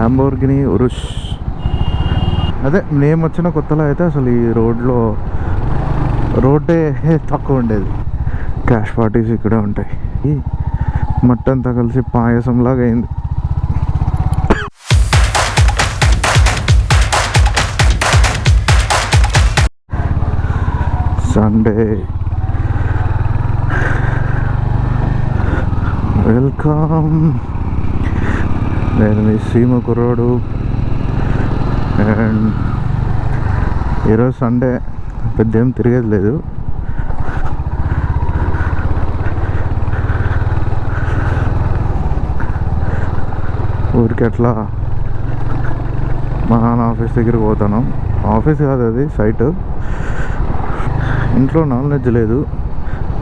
Lamborghini ఉరుష్. అదే name వచ్చిన కొత్తలో అయితే అసలు ఈ రోడ్డే తక్కువ ఉండేది. క్యాష్ పార్టీస్ ఇక్కడే ఉంటాయి. ఈ మట్టంతా కలిసి పాయసంలాగా అయింది. Sunday welcome. నేను మీ సీమ కుర్రోడు. అండ్ ఈరోజు సండే పెద్ద ఏం తిరిగేది లేదు. ఊరికి అట్లా మా నాన్న ఆఫీస్ దగ్గరికి పోతాను. ఆఫీస్ కాదు, అది సైట్. ఇంట్లో నాన్ వెజ్ లేదు.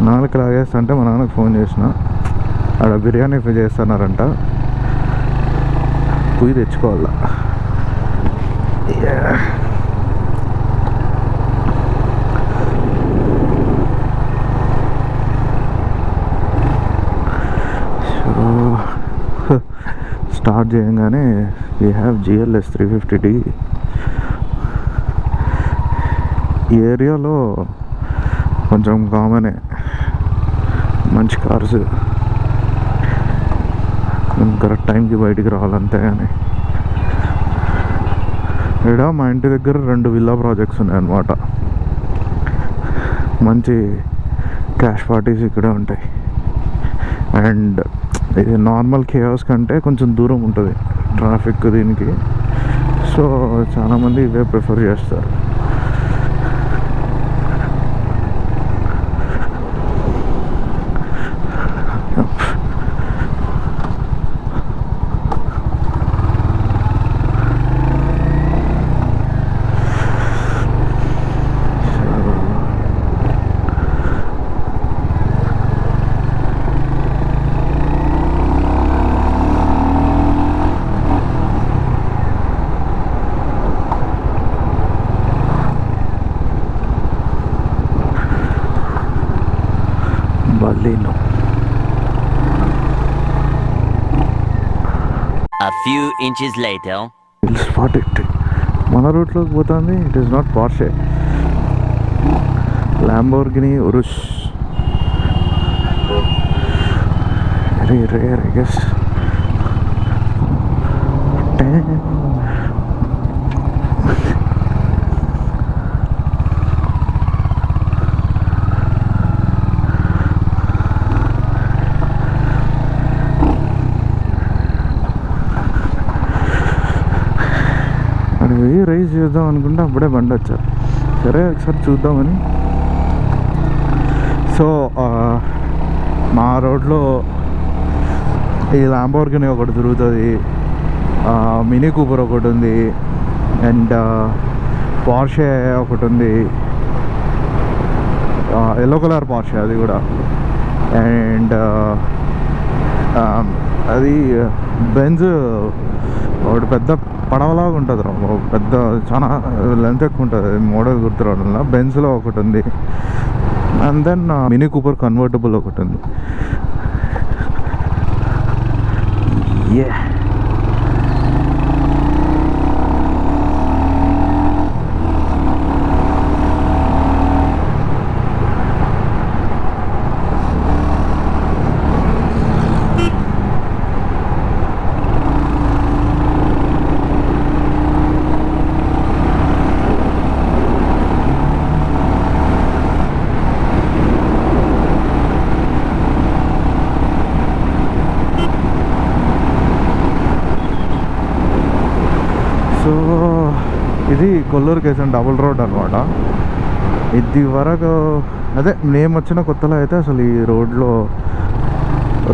4 లాగేస్తంటే మా నాన్నకు ఫోన్ చేసిన, ఆడ బిర్యానీ చేస్తున్నారంట, పోయి తెచ్చుకోవాలా. స్టార్ట్ చేయగానే వీ హ్యావ్ జిఎల్ఎస్ 350D. ఈ ఏరియాలో కొంచెం కామనే మంచి కార్స్. కరెక్ట్ టైంకి బయటికి రావాలంతే. కానీ ఇక్కడ మా ఇంటి దగ్గర 2 విల్లా ప్రాజెక్ట్స్ ఉన్నాయి అన్నమాట. మంచి క్యాష్ పార్టీస్ ఇక్కడే ఉంటాయి. అండ్ ఇది నార్మల్ కేఆస్ కంటే కొంచెం దూరం ఉంటుంది ట్రాఫిక్ దీనికి. సో చాలామంది ఇవే ప్రిఫర్ చేస్తారు. A few inches later. Spot it. మన రూట్లోకి పోతుంది. It is not Porsche. Lamborghini Urus. Very rare I guess. Raise చేద్దాం అనుకుంటే అప్పుడే బండి వచ్చారు. సరే ఒకసారి చూద్దామని. సో మా రోడ్లో ఈ ల్యాంబోర్గిని ఒకటి తిరుగుతుంది, మినీ కూపర్ ఒకటి ఉంది, అండ్ పార్షే ఒకటి ఉంది, ఎల్లో కలర్ పార్షే అది కూడా. అండ్ అది బెంజ్ ఒకటి పెద్ద పడవలాగా ఉంటుంది రా, పెద్ద చాలా లెంత్ ఎక్కువ ఉంటుంది. మోడల్ గుర్తురావడంలో బెంజ్లో ఒకటి ఉంది. And then Mini Cooper convertible ఒకటి ఉంది. సో ఇది కొల్లూరు కేసం డబుల్ రోడ్ అనమాట. ఇది వరకు అదే నేమ్ వచ్చిన కొత్తలో అయితే అసలు ఈ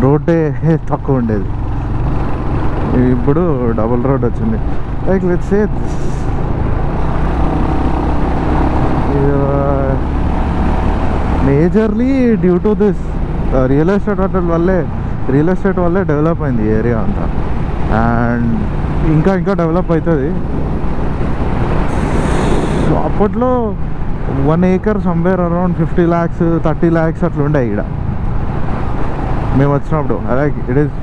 రోడ్డే తక్కువ ఉండేది. ఇప్పుడు డబుల్ రోడ్ వచ్చింది. Like let's say majorly due to this real estate వల్లే డెవలప్ అయింది ఈ ఏరియా అంతా. అండ్ ఇంకా డెవలప్ అవుతుంది. సో అప్పట్లో 1 acre somewhere around 50 lakhs 30 lakhs అట్లా ఉండే ఇక్కడ మేము వచ్చినప్పుడు. అలాగే ఇట్ ఈస్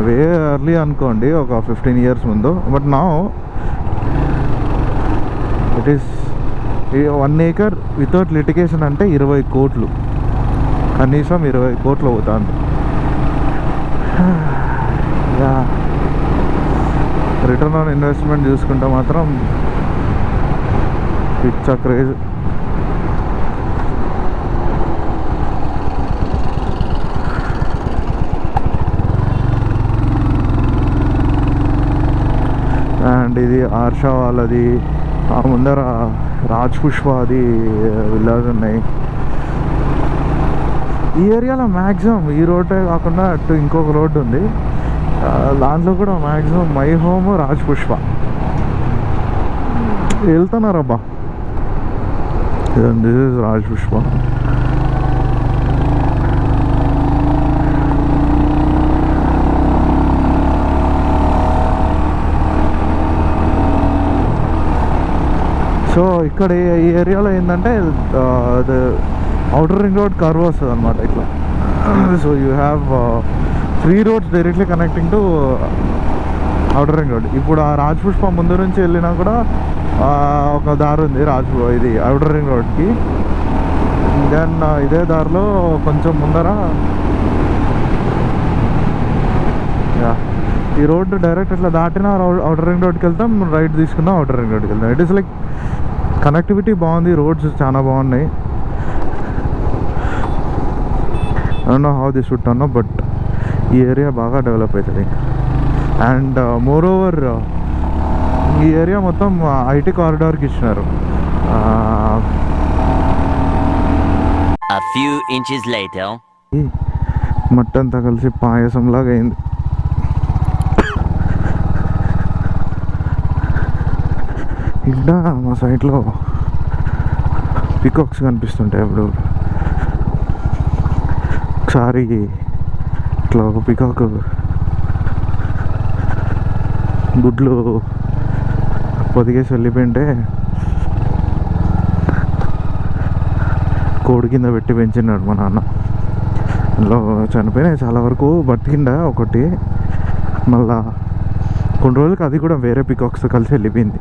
వే ఎర్లీ అనుకోండి, ఒక 15 years ముందు. బట్ నా it is 1 acre without litigation అంటే 20 కోట్లు, కనీసం 20 కోట్లు అవుతుంది. రిటర్న్ ఆన్ ఇన్వెస్ట్మెంట్ చూసుకుంటే మాత్రం పిచ్చ క్రేజ్. అండ్ ఇది ఆర్షా వాళ్ళది, ఆ ముందర రాజ్ పుష్ప అది విల్లాస్ ఉన్నాయి. ఈ ఏరియాలో మ్యాక్సిమం ఈ రోడ్డే కాకుండా అటు ఇంకొక రోడ్డు ఉంది, దాంట్లో కూడా maximum my home Raj Pushpa వెళ్తున్నారబ్బా. This is Raj Pushpa. So ఇక్కడ ఈ ఏరియాలో ఏంటంటే అవుటర్ రింగ్ రోడ్ కర్వ్ వస్తుంది అనమాట ఇట్లా. So you have 3 roads directly connecting to outer ring road. ఇప్పుడు ఆ రాజ్ పుష్ప ముందు నుంచి వెళ్ళినా కూడా ఒక దారి ఉంది ఇది అవుటర్ రింగ్ రోడ్కి. దెన్ ఇదే దారిలో కొంచెం ముందర ఈ రోడ్డు డైరెక్ట్ ఇట్లా దాటిన అవుటర్ రింగ్ రోడ్కి వెళ్తాం, రైట్ తీసుకున్నాం అవుటర్ రింగ్ రోడ్కి వెళ్తాం. ఇట్ ఈస్ లైక్ కనెక్టివిటీ బాగుంది, రోడ్స్ చాలా బాగున్నాయి. I don't know how this would turn out, but ఈ ఏరియా బాగా డెవలప్ అవుతుంది. అండ్ మోర్ ఓవర్ ఈ ఏరియా మొత్తం ఐటీ కారిడార్కి ఇచ్చినారు. A few inches later. మట్టంతా కలిసి పాయసంలాగా అయింది. ఇంకా మా సైట్లో పికాక్స్ కనిపిస్తుంటాయి. అప్పుడు ఒకసారి ఇట్లా ఒక పికాక్ గుడ్లు పొదిగేసి వెళ్ళిపోయింటే కోడి కింద పెట్టి పెంచినాడు మా నాన్న. అందులో చనిపోయినాయి చాలా వరకు, బతికిండా ఒకటి. మళ్ళా కొన్ని రోజులకి అది కూడా వేరే పికాక్స్తో కలిసి వెళ్ళిపోయింది.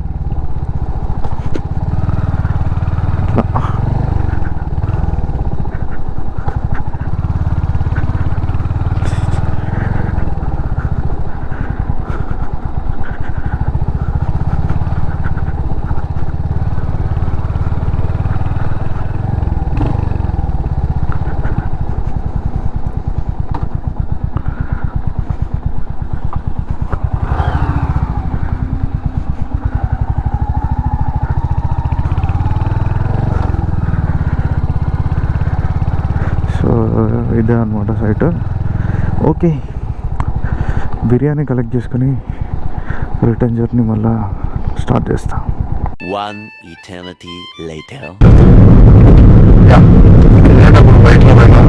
ఇదే అనమాట సైట్. ఓకే, బిర్యానీ కలెక్ట్ చేసుకుని రిటర్న్ జర్నీ మళ్ళీ స్టార్ట్ చేస్తా. One eternity later. వెళ్ళేటప్పుడు బయటలో పోయినా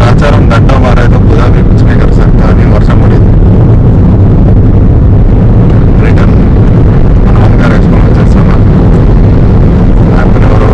ఆచారం దండ మారైతే బుధా వేపించినాయి కదా సార్, కానీ వర్షం పడింది. రిటర్న్ నాన్నగారు వేసుకొని వచ్చేస్తున్నా. ఎవరు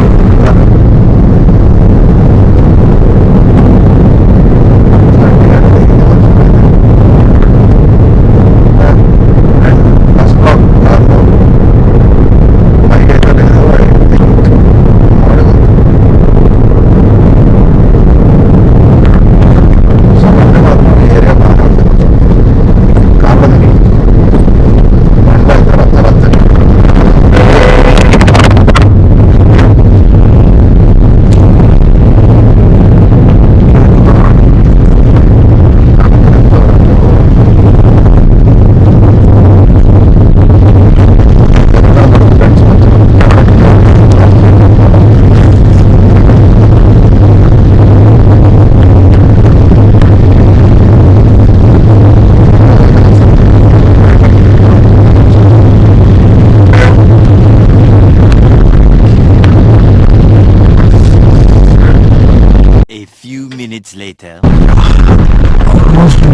A few minutes later. Almost